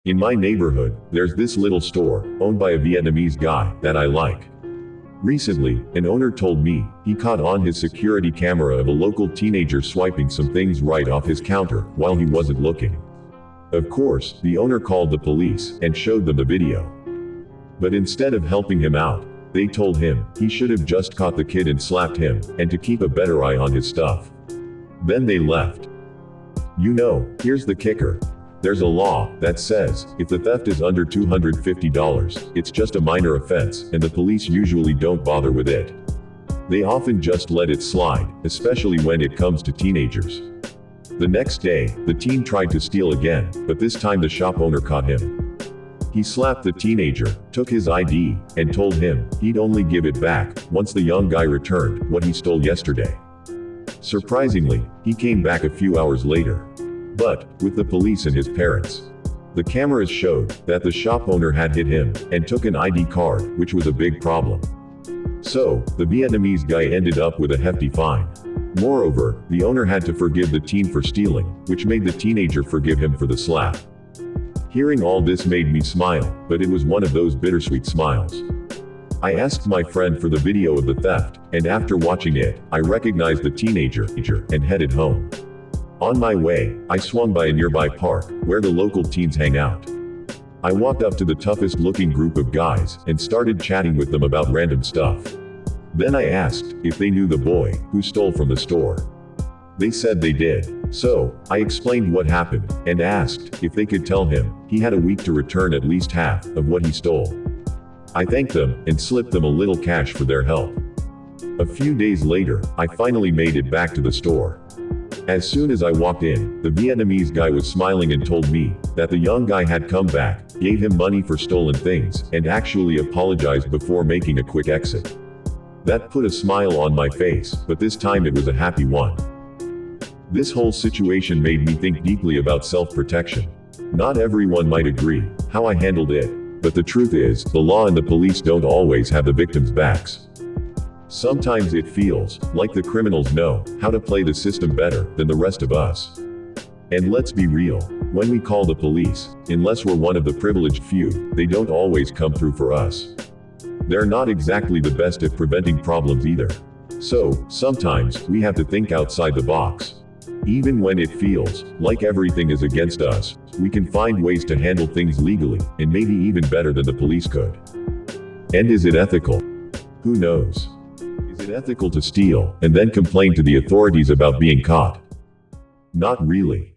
In my neighborhood, there's this little store, owned by a Vietnamese guy, that I like. Recently, an owner told me, he caught on his security camera of a local teenager swiping some things right off his counter, while he wasn't looking. Of course, the owner called the police, and showed them the video. But instead of helping him out, they told him, he should have just caught the kid and slapped him, and to keep a better eye on his stuff. Then they left. You know, here's the kicker. There's a law that says, if the theft is under $250, it's just a minor offense, and the police usually don't bother with it. They often just let it slide, especially when it comes to teenagers. The next day, the teen tried to steal again, but this time the shop owner caught him. He slapped the teenager, took his ID, and told him he'd only give it back once the young guy returned what he stole yesterday. Surprisingly, he came back a few hours later. But, with the police and his parents. The cameras showed that the shop owner had hit him, and took an ID card, which was a big problem. So, the Vietnamese guy ended up with a hefty fine. Moreover, the owner had to forgive the teen for stealing, which made the teenager forgive him for the slap. Hearing all this made me smile, but it was one of those bittersweet smiles. I asked my friend for the video of the theft, and after watching it, I recognized the teenager, and headed home. On my way, I swung by a nearby park, where the local teens hang out. I walked up to the toughest looking group of guys, and started chatting with them about random stuff. Then I asked if they knew the boy who stole from the store. They said they did. So, I explained what happened, and asked if they could tell him he had a week to return at least half of what he stole. I thanked them, and slipped them a little cash for their help. A few days later, I finally made it back to the store. As soon as I walked in, the Vietnamese guy was smiling and told me that the young guy had come back, gave him money for stolen things, and actually apologized before making a quick exit. That put a smile on my face, but this time it was a happy one. This whole situation made me think deeply about self-protection. Not everyone might agree how I handled it, but the truth is, the law and the police don't always have the victims' backs. Sometimes it feels like the criminals know how to play the system better than the rest of us. And let's be real, when we call the police, unless we're one of the privileged few, they don't always come through for us. They're not exactly the best at preventing problems either. So, sometimes, we have to think outside the box. Even when it feels like everything is against us, we can find ways to handle things legally, and maybe even better than the police could. And is it ethical? Who knows? Is it ethical to steal, and then complain to the authorities about being caught? Not really.